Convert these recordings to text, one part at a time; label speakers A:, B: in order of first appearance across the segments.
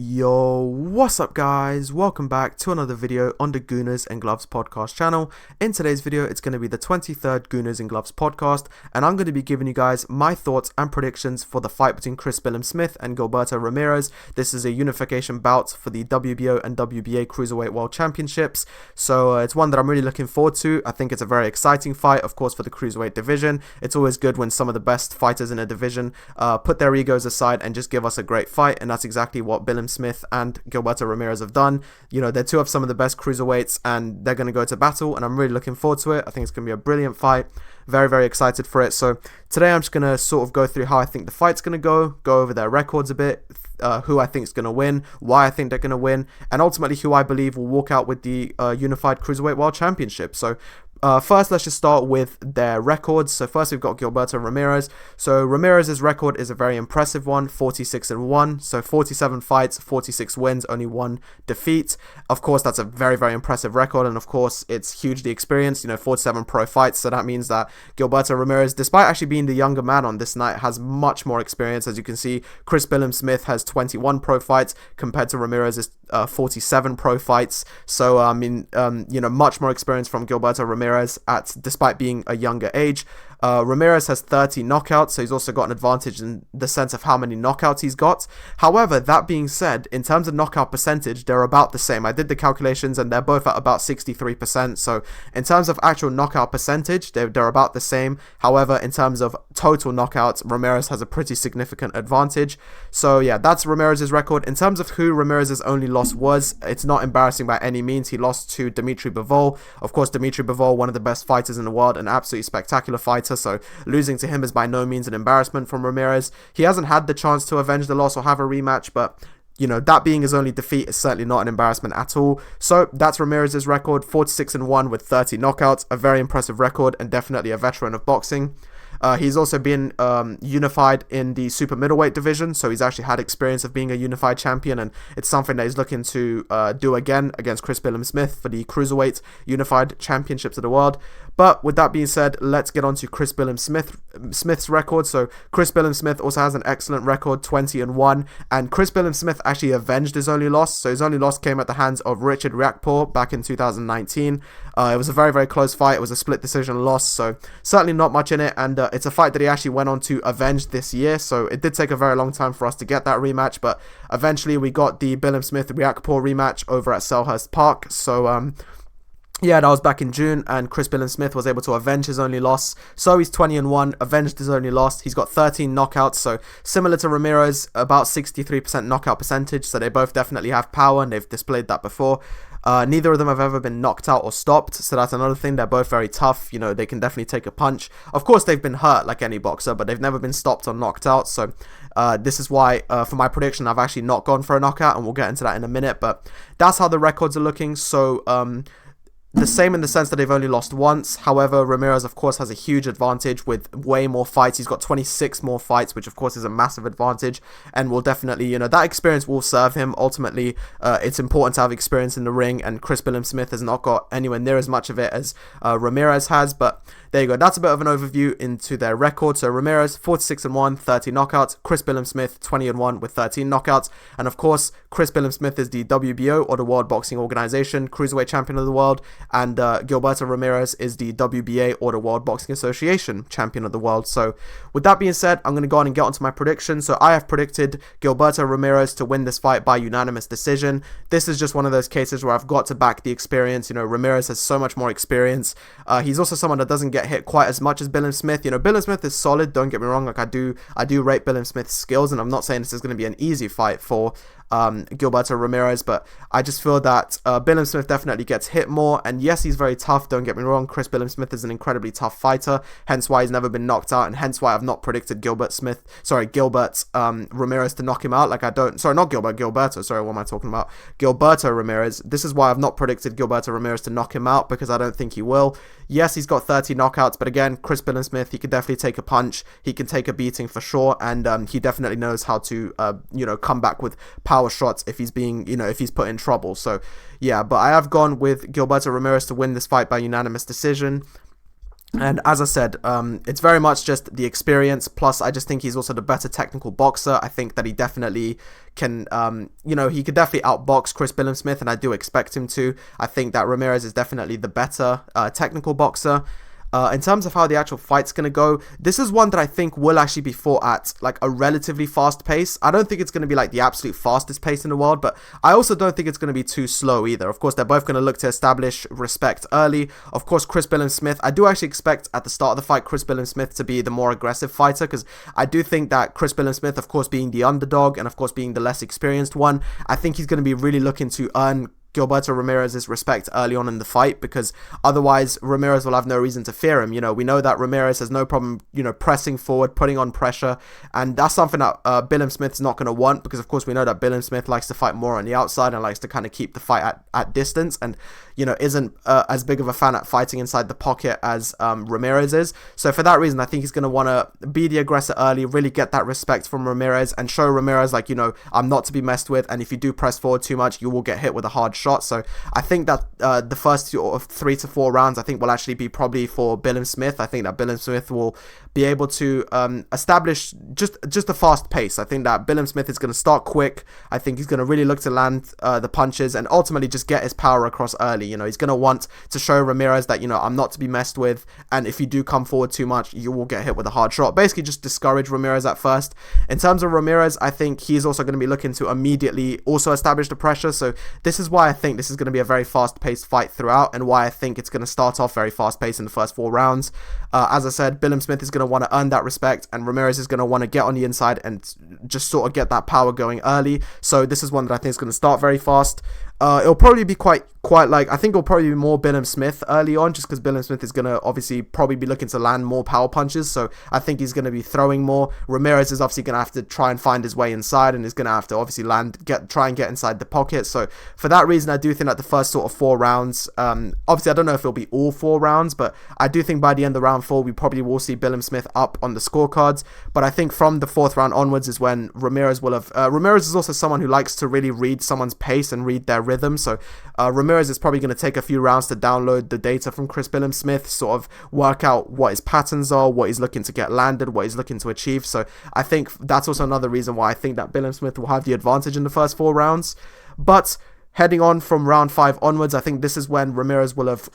A: Yo, what's up guys? Welcome back to another video on the Gooners and Gloves Podcast channel. In today's video, it's going to be the 23rd Gooners and Gloves Podcast, and I'm going to be giving you guys my thoughts and predictions for the fight between Billam Smith and Gilberto Ramirez. This is a unification bout for the WBO and WBA Cruiserweight World Championships, so it's one that I'm really looking forward to. I think it's a very exciting fight, of course, for the Cruiserweight division. It's always good when some of the best fighters in a division put their egos aside and just give us a great fight, and that's exactly what Billam Smith and Gilberto Ramirez have done. You know, they're two of some of the best cruiserweights, and they're going to go to battle, and I'm really looking forward to it. I think it's going to be a brilliant fight. Very, very excited for it. So today I'm just going to sort of go through how I think the fight's going to go over their records a bit, who I think is going to win, why I think they're going to win, and ultimately who I believe will walk out with the Unified Cruiserweight World Championship. So first, let's just start with their records. So first, we've got Gilberto Ramirez. So Ramirez's record is a very impressive one, 46-1. So 47 fights, 46 wins, only 1 defeat. Of course, that's a very, very impressive record. And of course, it's hugely experienced, 47 pro fights. So that means that Gilberto Ramirez, despite actually being the younger man on this night, has much more experience. As you can see, Billam Smith has 21 pro fights compared to Ramirez's 47 pro fights. So, much more experience from Gilberto Ramirez despite being a younger age. Ramirez has 30 knockouts, so he's also got an advantage in the sense of how many knockouts he's got. However, that being said, in terms of knockout percentage, they're about the same. I did the calculations and they're both at about 63%. So in terms of actual knockout percentage, they're about the same. However, in terms of total knockouts, Ramirez has a pretty significant advantage. So yeah, that's Ramirez's record. In terms of who Ramirez's only loss was, it's not embarrassing by any means. He lost to Dimitri Bivol. Of course, Dimitri Bivol, one of the best fighters in the world, an absolutely spectacular fighter. So losing to him is by no means an embarrassment from Ramirez. He hasn't had the chance to avenge the loss or have a rematch, but that being his only defeat is certainly not an embarrassment at all. So that's Ramirez's record, 46-1 with 30 knockouts, a very impressive record and definitely a veteran of boxing. He's also been unified in the super middleweight division, so he's actually had experience of being a unified champion, and it's something that he's looking to do again against Billam Smith for the cruiserweight unified championships of the world. But with that being said, let's get on to Billam Smith's record. So Billam Smith also has an excellent record, 20-1, and Billam Smith actually avenged his only loss. So his only loss came at the hands of Richard Riakporhe back in 2019. It was a very, very close fight. It was a split decision loss, so certainly not much in it, and it's a fight that he actually went on to avenge this year, so it did take a very long time for us to get that rematch, but eventually we got the Billam Smith-Riakporhe rematch over at Selhurst Park. So yeah, that was back in June, and Billam Smith was able to avenge his only loss. So he's 20-1, avenged his only loss. He's got 13 knockouts, so similar to Ramirez, about 63% knockout percentage, so they both definitely have power, and they've displayed that before. Neither of them have ever been knocked out or stopped, so that's another thing. They're both very tough. They can definitely take a punch. Of course, they've been hurt like any boxer, but they've never been stopped or knocked out. So this is why, for my prediction, I've actually not gone for a knockout, and we'll get into that in a minute. But that's how the records are looking. So the same in the sense that they've only lost once. However, Ramirez, of course, has a huge advantage with way more fights. He's got 26 more fights, which, of course, is a massive advantage and will definitely, that experience will serve him. Ultimately, it's important to have experience in the ring, and Billam Smith has not got anywhere near as much of it as Ramirez has, but there you go. That's a bit of an overview into their record. So Ramirez, 46-1, 30 knockouts. Billam Smith, 20-1 with 13 knockouts. And of course, Billam Smith is the WBO, or the World Boxing Organization, Cruiserweight Champion of the World. And Gilberto Ramirez is the WBA, or the World Boxing Association, Champion of the World. So with that being said, I'm going to go on and get onto my prediction. So I have predicted Gilberto Ramirez to win this fight by unanimous decision. This is just one of those cases where I've got to back the experience. Ramirez has so much more experience. He's also someone that doesn't get hit quite as much as Billam Smith. Billam Smith is solid, don't get me wrong. Like I do rate Billam Smith's skills, and I'm not saying this is going to be an easy fight for Gilberto Ramirez, but I just feel that Billam Smith definitely gets hit more, and yes, he's very tough, don't get me wrong. Billam Smith is an incredibly tough fighter, hence why he's never been knocked out, and hence why I've not predicted Gilbert Ramirez to knock him out. Gilberto Ramirez. This is why I've not predicted Gilberto Ramirez to knock him out, because I don't think he will. Yes, he's got 30 knockouts, but again, Billam Smith, he can definitely take a punch, he can take a beating for sure, and he definitely knows how to come back with power shots if he's being, if he's put in trouble. So yeah, but I have gone with Gilberto Ramirez to win this fight by unanimous decision. And as I said, it's very much just the experience. Plus, I just think he's also the better technical boxer. I think that he definitely can, he could definitely outbox Chris Billam Smith, and I do expect him to. I think that Ramirez is definitely the better technical boxer. In terms of how the actual fight's going to go, this is one that I think will actually be fought at like a relatively fast pace. I don't think it's going to be like the absolute fastest pace in the world, but I also don't think it's going to be too slow either. Of course, they're both going to look to establish respect early. Of course, Chris Billam Smith, I do actually expect at the start of the fight, Chris Billam Smith to be the more aggressive fighter, because I do think that Chris Billam Smith, of course, being the underdog and of course being the less experienced one, I think he's going to be really looking to earn Gilberto Ramirez's respect early on in the fight, because otherwise Ramirez will have no reason to fear him. We know that Ramirez has no problem, pressing forward, putting on pressure, and that's something that Billam Smith's not going to want, because of course we know that Billam Smith likes to fight more on the outside and likes to kind of keep the fight at distance, and isn't as big of a fan at fighting inside the pocket as Ramirez is. So for that reason, I think he's going to want to be the aggressor early, really get that respect from Ramirez and show Ramirez like, I'm not to be messed with, and if you do press forward too much, you will get hit with a hard shot. So I think that the first 3 to 4 rounds I think will actually be probably for Billam Smith. I think that Billam Smith will be able to establish just a fast pace. I think that Billam Smith is going to start quick. I think he's going to really look to land the punches and ultimately just get his power across early. He's going to want to show Ramirez that, I'm not to be messed with, and if you do come forward too much, you will get hit with a hard shot. Basically just discourage Ramirez at first. In terms of Ramirez, I think he's also going to be looking to immediately also establish the pressure. So this is why I think this is going to be a very fast-paced fight throughout, and why I think it's going to start off very fast-paced in the first 4 rounds. As I said, Billam Smith is going to want to earn that respect, and Ramirez is going to want to get on the inside and just sort of get that power going early. So this is one that I think is going to start very fast. It'll probably be quite like, I think it'll probably be more Billam Smith early on, just because Billam Smith is going to obviously probably be looking to land more power punches, so I think he's going to be throwing more. Ramirez is obviously going to have to try and find his way inside, and is going to have to obviously try and get inside the pocket. So for that reason, I do think that the first sort of 4 rounds, obviously I don't know if it'll be all 4 rounds, but I do think by the end of round 4, we probably will see Billam Smith up on the scorecards. But I think from the 4th round onwards is when Ramirez will have, Ramirez is also someone who likes to really read someone's pace and read their rhythm, so Ramirez is probably going to take a few rounds to download the data from Chris Billam Smith, sort of work out what his patterns are, what he's looking to get landed, what he's looking to achieve. So I think that's also another reason why I think that Billam Smith will have the advantage in the first 4 rounds. But heading on from round 5 onwards, I think this is when Ramirez will have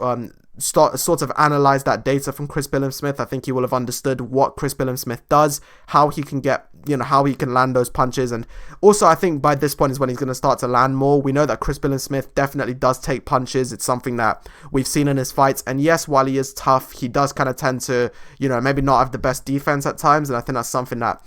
A: sort of analyzed that data from Chris Billam Smith. I think he will have understood what Chris Billam Smith does, how he can get, how he can land those punches, and also I think by this point is when he's going to start to land more. We know that Chris Billam Smith definitely does take punches. It's something that we've seen in his fights, and yes, while he is tough, he does kind of tend to, maybe not have the best defense at times, and I think that's something that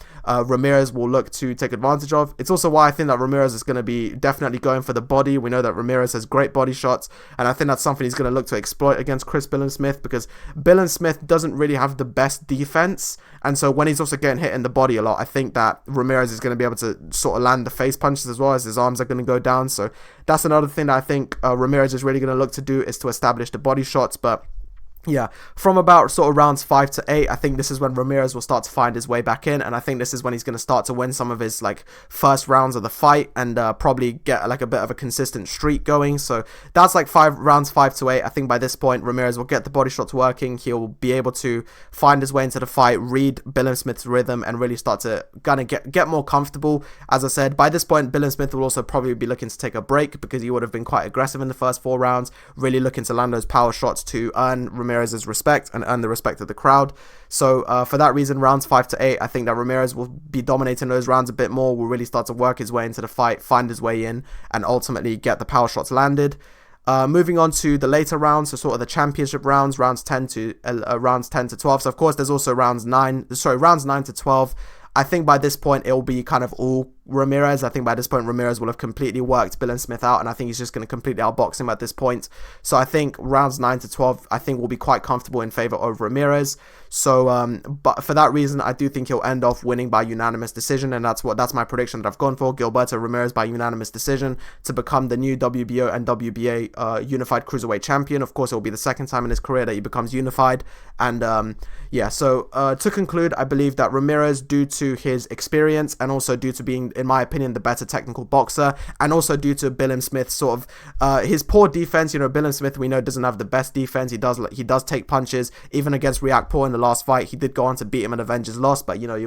A: Ramirez will look to take advantage of. It's also why I think that Ramirez is going to be definitely going for the body. We know that Ramirez has great body shots, and I think that's something he's going to look to exploit against Chris Billam Smith, because Billam Smith doesn't really have the best defense, and so when he's also getting hit in the body a lot, I think that Ramirez is going to be able to sort of land the face punches as well, as his arms are going to go down. So that's another thing that I think Ramirez is really going to look to do, is to establish the body shots. But yeah, from about sort of rounds 5 to 8, I think this is when Ramirez will start to find his way back in, and I think this is when he's going to start to win some of his like first rounds of the fight, and probably get like a bit of a consistent streak going. So that's like rounds 5 to 8. I think by this point Ramirez will get the body shots working. He'll be able to find his way into the fight, read Billam Smith's rhythm, and really start to kind of get more comfortable. As I said, by this point Billam Smith will also probably be looking to take a break, because he would have been quite aggressive in the first 4 rounds, really looking to land those power shots to earn Ramirez's respect and earn the respect of the crowd. So for that reason, rounds 5 to 8, I think that Ramirez will be dominating those rounds a bit more, will really start to work his way into the fight, find his way in, and ultimately get the power shots landed. Moving on to the later rounds, so sort of the championship rounds, rounds 10 to 12. So of course there's also rounds 9 to 12. I think by this point it will be kind of all Ramirez. I think by this point Ramirez will have completely worked Billam Smith out, and I think he's just going to completely outbox him at this point. So I think rounds 9 to 12 I think will be quite comfortable in favor of Ramirez. So but for that reason I do think he'll end off winning by unanimous decision, and that's my prediction that I've gone for. Gilberto Ramirez by unanimous decision to become the new WBO and WBA unified cruiserweight champion. Of course, it will be the second time in his career that he becomes unified. And yeah, so to conclude, I believe that Ramirez, due to his experience and also due to being in my opinion, the better technical boxer, and also due to Billam Smith sort of his poor defense. You know, Billam Smith, we know, doesn't have the best defense. He does take punches. Even against Riakporhe in the last fight, he did go on to beat him and avenge his loss, but you know, he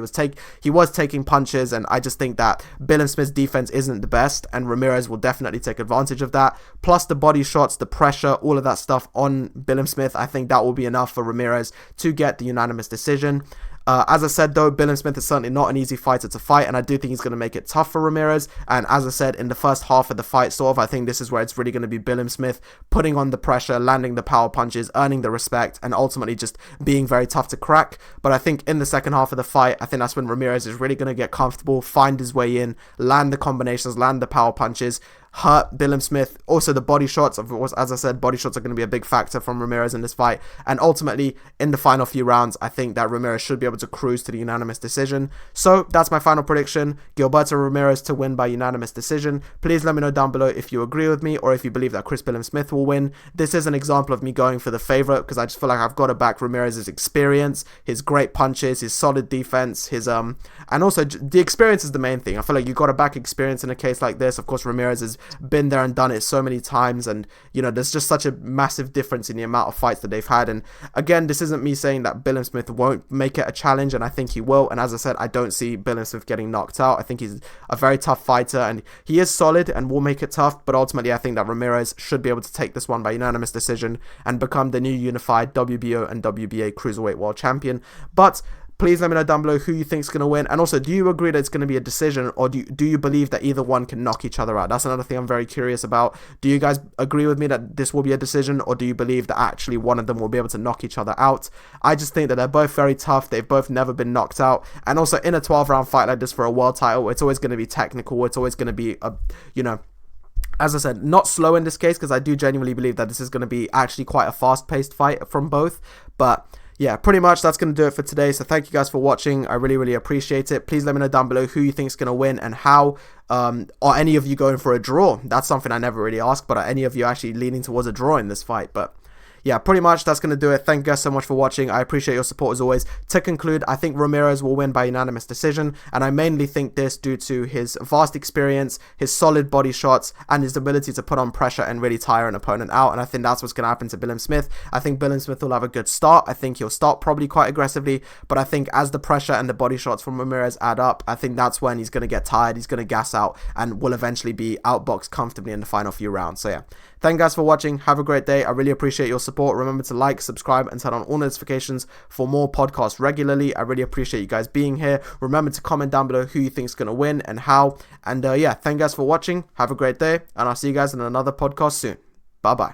A: was taking punches, and I just think that Billam Smith's defense isn't the best, and Ramirez will definitely take advantage of that. Plus the body shots, the pressure, all of that stuff on Billam Smith, I think that will be enough for Ramirez to get the unanimous decision. As I said though, Billam Smith is certainly not an easy fighter to fight, and I do think he's going to make it tough for Ramirez. And as I said, in the first half of the fight, I think this is where it's really going to be Billam Smith putting on the pressure, landing the power punches, earning the respect, and ultimately just being very tough to crack. But I think in the second half of the fight, I think that's when Ramirez is really going to get comfortable, find his way in, land the combinations, land the power punches, hurt Billam Smith. Also the body shots, of course, as I said, body shots are going to be a big factor from Ramirez in this fight, and ultimately in the final few rounds, I think that Ramirez should be able to cruise to the unanimous decision. So that's my final prediction: Gilberto Ramirez to win by unanimous decision. Please let me know down below if you agree with me or if you believe that Chris Billam Smith will win. This is an example of me going for the favorite because I just feel like I've got to back Ramirez's experience, his great punches, his solid defense, his and also the experience is the main thing. I feel like you got to back experience in a case like this. Of course, Ramirez has been there and done it so many times, and you know, there's just such a massive difference in the amount of fights that they've had. And again, this isn't me saying that Billam Smith won't make it a challenge, and I think he will. And as I said, I don't see Billam Smith getting knocked out. I think he's a very tough fighter, and he is solid and will make it tough, but ultimately I think that Ramirez should be able to take this one by unanimous decision and become the new unified WBO and WBA cruiserweight world champion. But please let me know down below who you think is going to win. And also, do you agree that it's going to be a decision, or do you believe that either one can knock each other out? That's another thing I'm very curious about. Do you guys agree with me that this will be a decision, or do you believe that actually one of them will be able to knock each other out? I just think that they're both very tough. They've both never been knocked out. And also, in a 12-round fight like this for a world title, it's always going to be technical. It's always going to be, you know, as I said, not slow in this case, because I do genuinely believe that this is going to be actually quite a fast-paced fight from both. But yeah, pretty much that's going to do it for today. So thank you guys for watching. I really appreciate it. Please let me know down below who you think is going to win and how. Are any of you going for a draw? That's something I never really asked, but are any of you actually leaning towards a draw in this fight? But yeah, pretty much that's going to do it. Thank you guys so much for watching. I appreciate your support as always. To conclude, I think Ramirez will win by unanimous decision, and I mainly think this due to his vast experience, his solid body shots, and his ability to put on pressure and really tire an opponent out. And I think that's what's going to happen to Billam Smith. I think Billam Smith will have a good start. I think he'll start probably quite aggressively, but I think as the pressure and the body shots from Ramirez add up, I think that's when he's going to get tired, he's going to gas out, and will eventually be outboxed comfortably in the final few rounds. So yeah, thank you guys for watching. Have a great day. I really appreciate your support. Remember to like, subscribe, and turn on all notifications for more podcasts regularly. I really appreciate you guys being here. Remember to comment down below who you think is going to win and how. And yeah, thank you guys for watching. Have a great day, and I'll see you guys in another podcast soon. Bye bye.